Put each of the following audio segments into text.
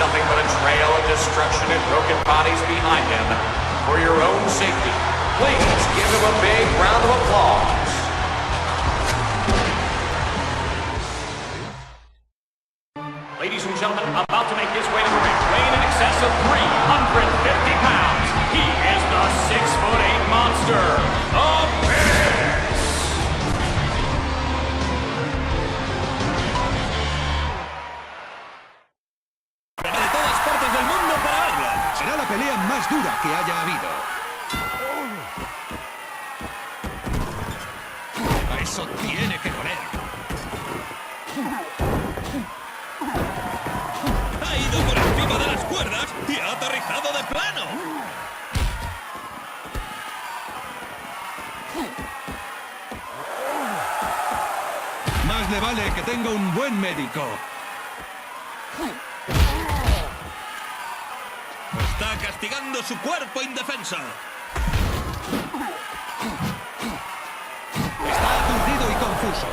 nothing but a trail of destruction and broken bodies behind him. For your own safety, please give him a big round of applause. Ladies and gentlemen, about to make his way to the ring, weighing in excess of 350 pounds, he is the 6'8" monster, Abyss! De todas partes del mundo para verla. Será la pelea más dura que haya habido. Eso tiene que doler. Ha ido por encima de las cuerdas y ha aterrizado de plano. Más le vale que tenga un buen médico. Está castigando su cuerpo indefenso. Está aturdido y confuso.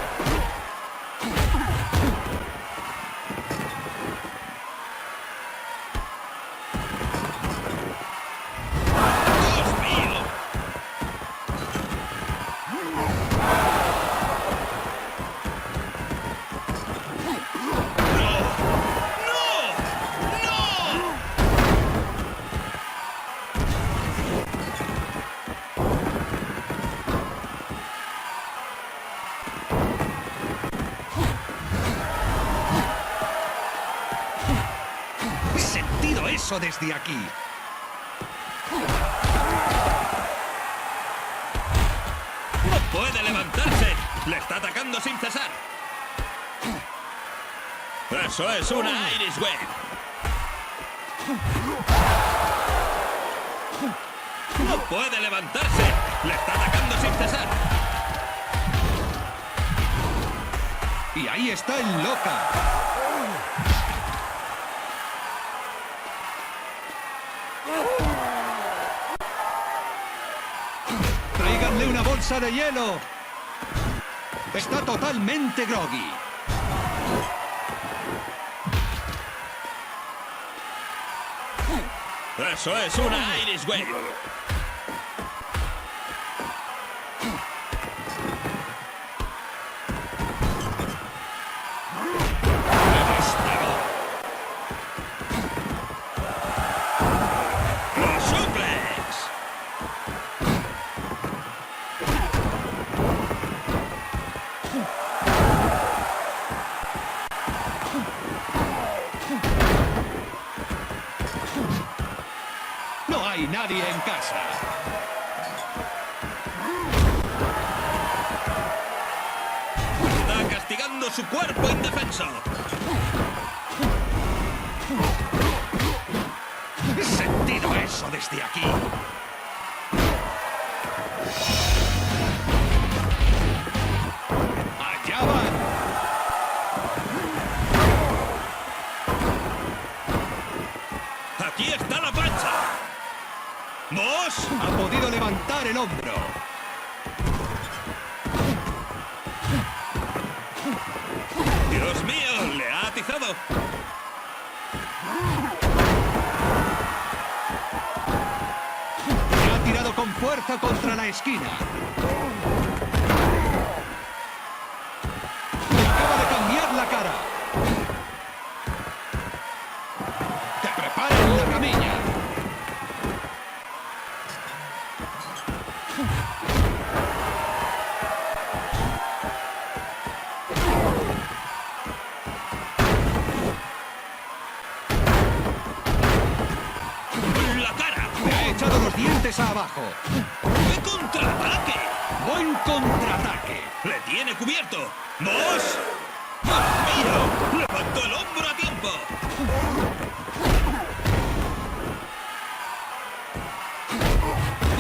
Eso desde aquí. No puede levantarse. Le está atacando sin cesar. Eso es una Irish Whip. No puede levantarse. Le está atacando sin cesar. Y ahí está el Loca. ¡Tráiganle una bolsa de hielo! Está totalmente groggy. Eso es una Irish Whip. Nadie en casa. Está castigando su cuerpo indefenso. He sentido eso desde aquí. Allá van. Aquí está la plancha. Moss ha podido levantar el hombro. Dios mío, le ha atizado. Le ha tirado con fuerza contra la esquina. Le acaba de cambiar la cara. ¡Que preparen la camilla! Dientes abajo. ¡Qué contraataque! ¡Buen contraataque! ¡Le tiene cubierto! ¡Moss! ¡Dios mío! ¡Levantó el hombro a tiempo!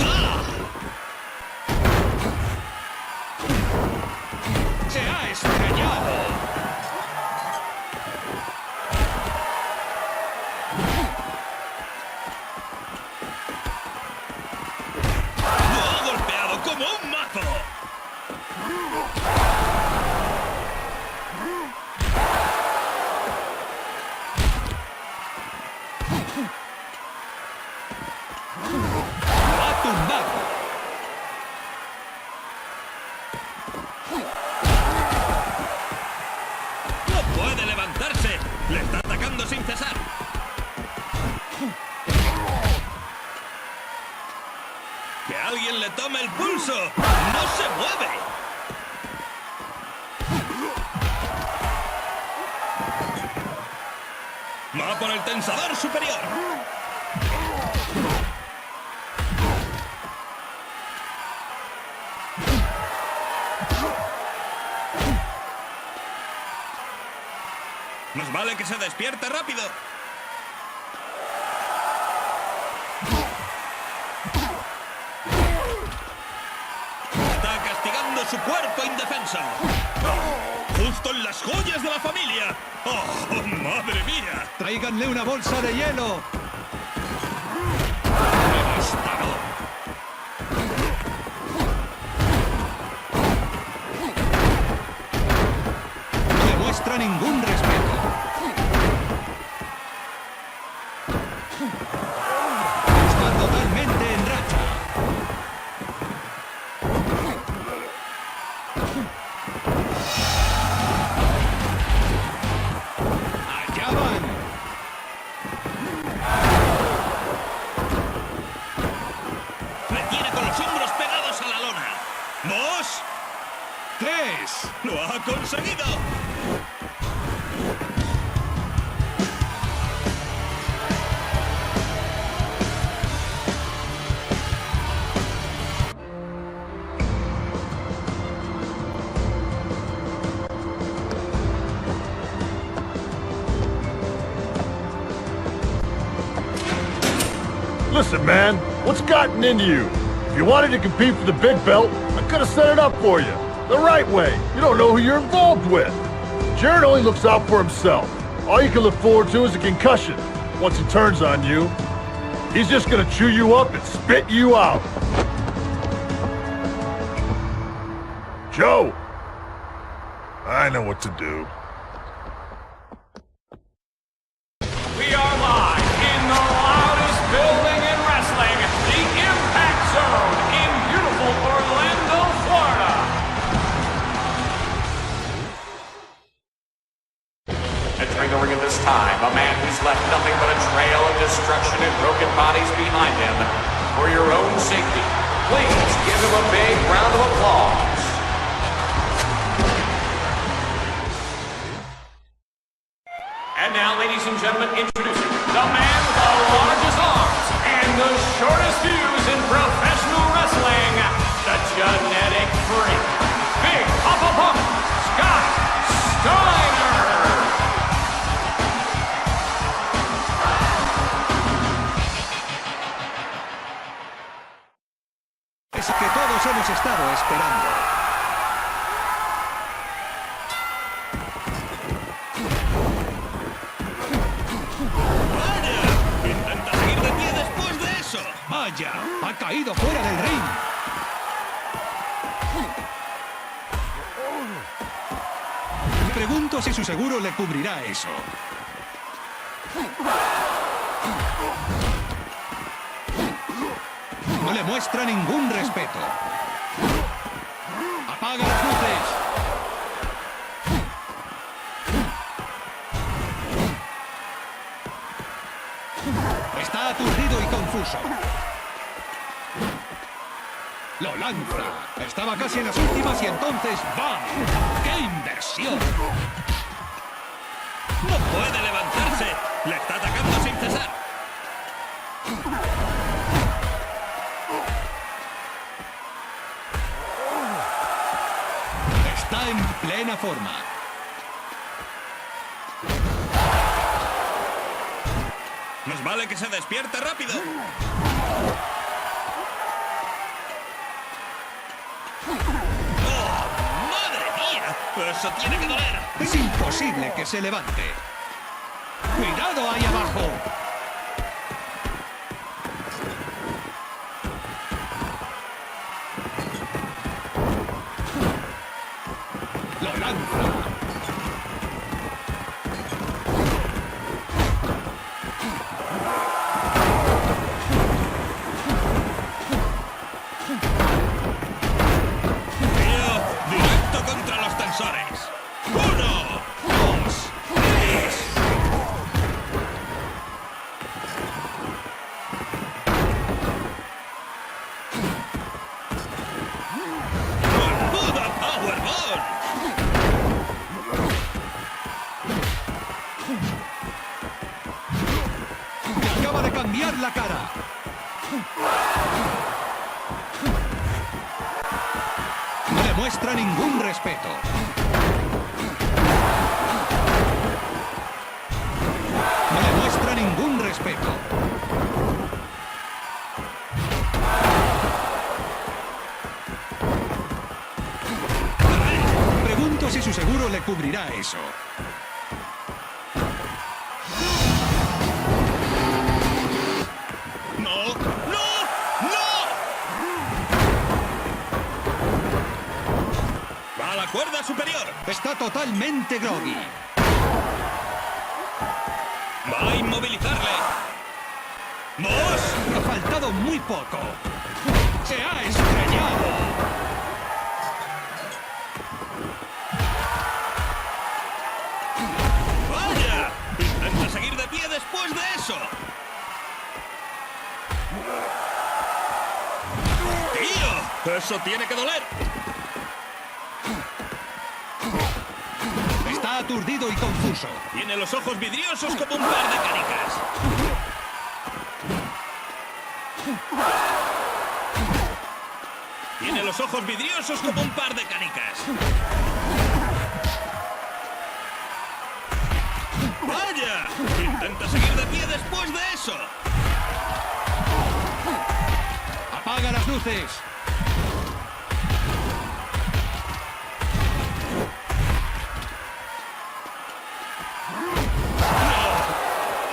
¡Ah! ¡Se ha estrellado! ¡Como un mazo! tumbado. No puede levantarse. Le está atacando sin cesar. ¡Que alguien le tome el pulso! ¡No se mueve! ¡Va por el tensador superior! Más vale que se despierte rápido. Su cuerpo indefenso. Justo en las joyas de la familia. ¡Oh, madre mía! ¡Tráiganle una bolsa de hielo! ¡Devastador! No demuestra ningún respeto. Está totalmente en racha. ¡Allá van! Le tiene con los hombros pegados a la lona. ¡Moss! ¡Tres! ¡Lo ha conseguido! Listen, man, what's gotten into you? If you wanted to compete for the big belt, I could have set it up for you. The right way. You don't know who you're involved with. Jared only looks out for himself. All you can look forward to is a concussion. Once he turns on you, he's just gonna chew you up and spit you out. Joe! I know what to do. We are live in the loudest building in wrestling, the Impact Zone in beautiful Orlando, Florida. Entering the ring at this time, a man who's left nothing but a trail of destruction and broken bodies behind him. For your own safety, please give him a big round of applause. And now, ladies and gentlemen, introducing the man with the largest arms and the shortest fuse in professional wrestling, the genetic freak, Big Papa Pump, Scott Steiner. Es que todos hemos estado esperando. ¡Vaya! Intenta seguir de pie después de eso. ¡Vaya! ¡Ha caído fuera del ring! Me pregunto si su seguro le cubrirá eso. No le muestra ningún respeto. ¡Apaga las luces! Está aturdido y confuso. Lo lanza. Estaba casi en las últimas y entonces ¡vamos! ¡Qué inversión! ¡No puede levantarse! ¡Le está atacando sin cesar! Está en plena forma. Nos vale que se despierte rápido. ¡Oh, madre mía! Eso tiene que doler. Es imposible que se levante. ¡Cuidado ahí abajo! Lo lanza. Acaba de cambiar la cara. No le muestra ningún respeto. No le muestra ningún respeto. Pregunto si su seguro le cubrirá eso. ¡No! ¡No! ¡No! ¡Va a la cuerda superior! Está totalmente groggy. ¡Va a inmovilizarle! ¡Moss! Ha faltado muy poco. Se ha estrellado. ¡Vaya! Intenta seguir de pie después de eso. ¡Tío! ¡Eso tiene que doler! Está aturdido y confuso. Tiene los ojos vidriosos como un par de canicas. Tiene los ojos vidriosos como un par de canicas. ¡Vaya! Intenta seguir de pie después de eso. Apaga las luces.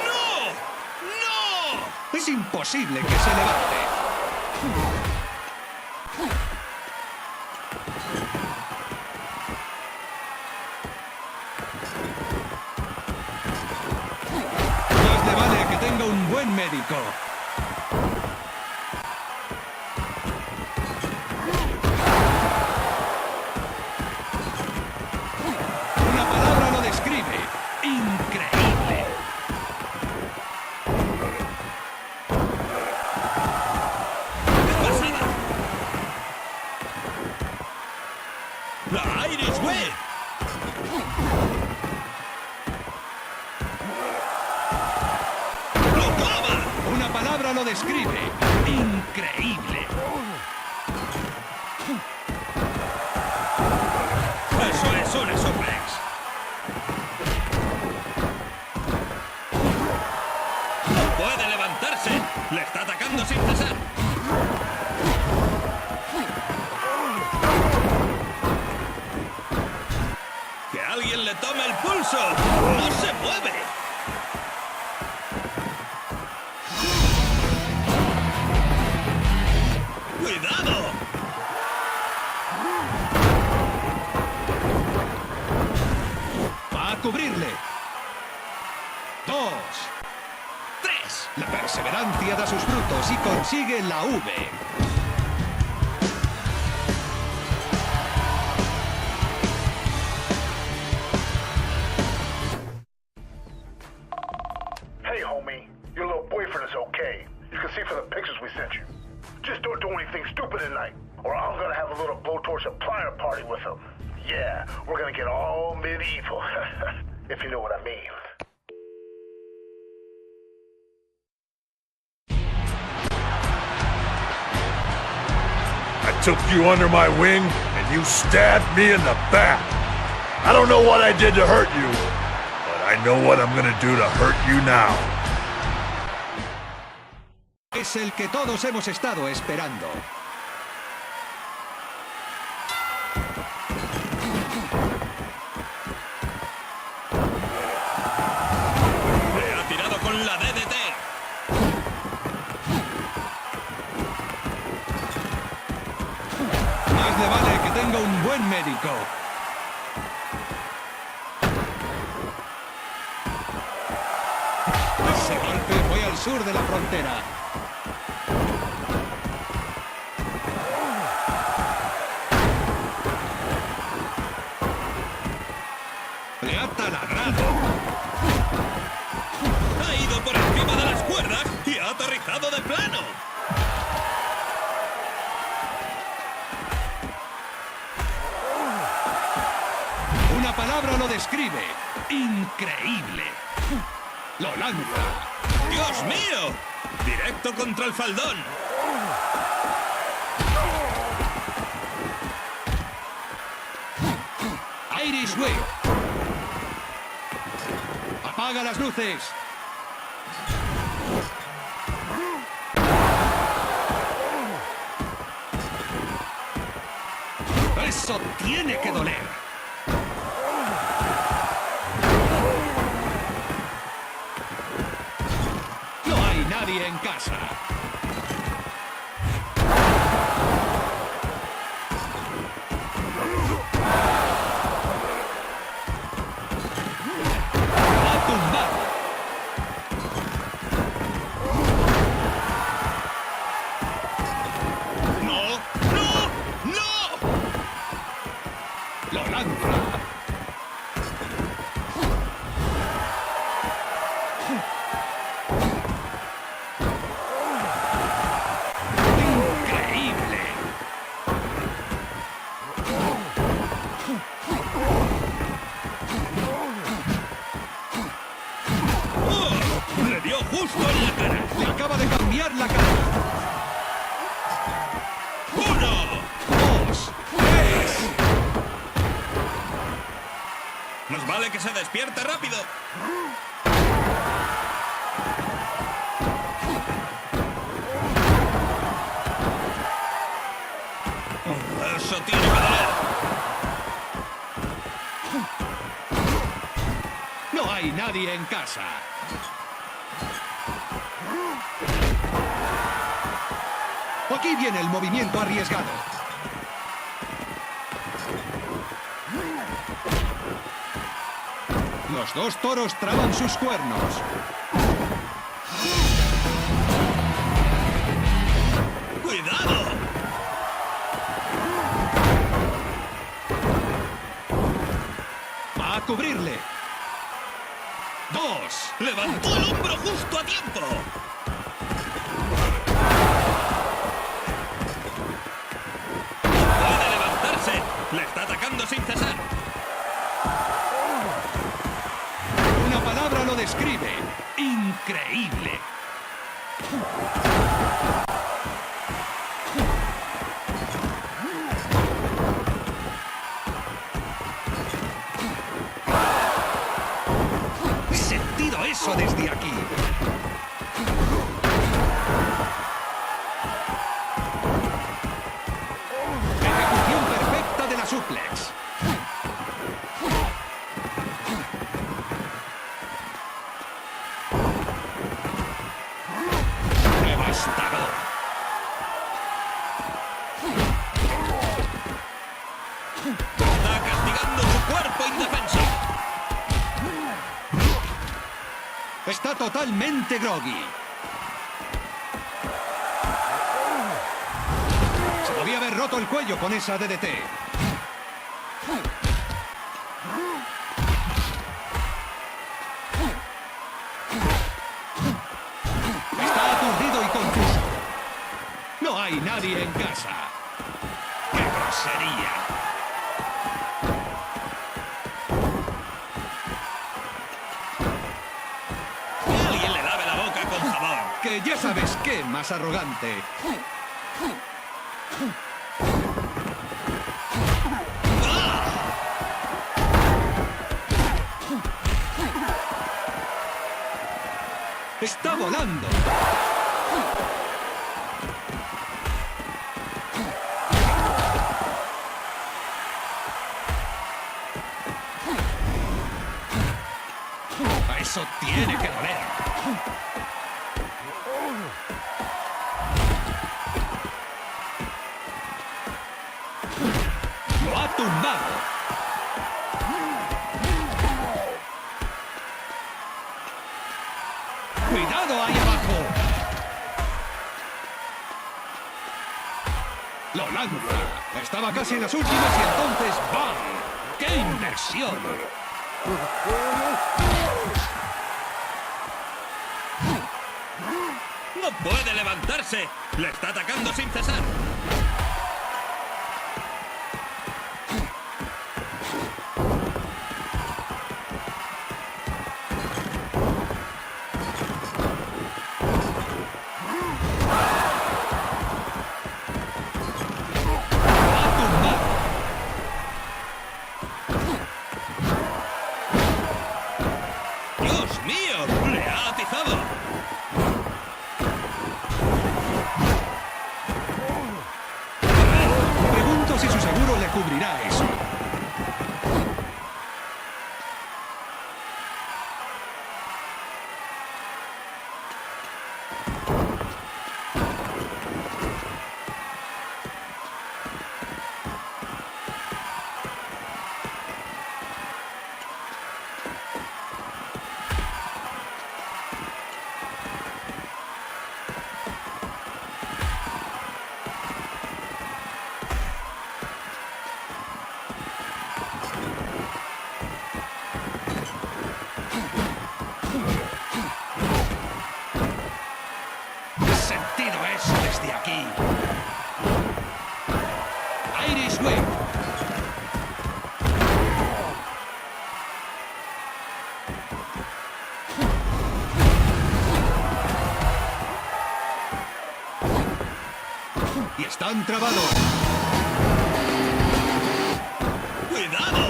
¡No! ¡No! Es imposible que se levante. Más le vale que tenga un buen médico. Una palabra lo describe. Increíble. ¡Pasada! ¡La Irish Whip! ¡Lo clava! Una palabra lo describe. Increíble. ¡Eso es una suplex! ¡No puede levantarse! ¡Le está atacando sin cesar! ¡Que alguien le tome el pulso! ¡No se mueve! ¡Cuidado! Va a cubrirle. 2. 3. La perseverancia da sus frutos y consigue la V. Hey, homie, your little boyfriend is okay. You can see from the pictures we sent you. Just don't do anything stupid tonight, or I'm gonna have a little blowtorch supplier party with him. Yeah, we're gonna get all medieval, if you know what I mean. I took you under my wing, and you stabbed me in the back. I don't know what I did to hurt you, but I know what I'm gonna do to hurt you now. Es el que todos hemos estado esperando. Le ha tirado con la DDT. Más le vale que tenga un buen médico. Ese golpe fue al sur de la frontera. Le ha taladrado. Ha ido por encima de las cuerdas y ha aterrizado de plano. Una palabra lo describe. Increíble. Lo lanza. ¡Dios mío! Directo contra el faldón. Irish Whip. Apaga las luces. Eso tiene que doler. No hay nadie en casa. Lo ha tumbado. ¡No! ¡No! ¡No! Lo lanza. Increíble. ¡Oh! Le dio justo en la cara. Le acaba de cambiar la cara. 1, 2, 3. Más vale que se despierte rápido. Eso tiene que doler. No hay nadie en casa. Aquí viene el movimiento arriesgado. Los dos toros traban sus cuernos. ¡Cuidado! Va a cubrirle. 2. ¡Levantó el hombro justo a tiempo! ¡Puede levantarse! ¡Le está atacando sin cesar! Una palabra lo describe. Increíble. He sentido eso desde aquí. Ejecución perfecta de la suplex. Devastador. Está castigando su cuerpo indefenso. Está totalmente groggy. Se podía haber roto el cuello con esa DDT. Está aturdido y confuso. No hay nadie en casa. ¡Qué grosería! Que alguien le lave la boca con jabón. Que ya sabes qué, más arrogante. Está volando. Eso tiene que doler. Lo ha tumbado. ¡Cuidado ahí abajo! Lo lanza. Estaba casi en las últimas y entonces ¡bam! ¡Qué inversión! ¡No puede levantarse! ¡Le está atacando sin cesar! sentido eso desde aquí. Irish Whip. Y están trabados. ¡Cuidado!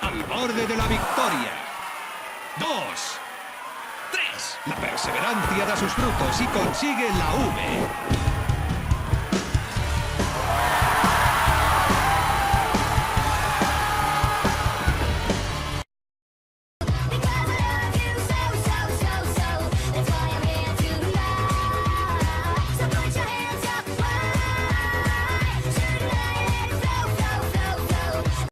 Al borde de la victoria. 2. 3. La perseverancia da sus frutos y consigue la V.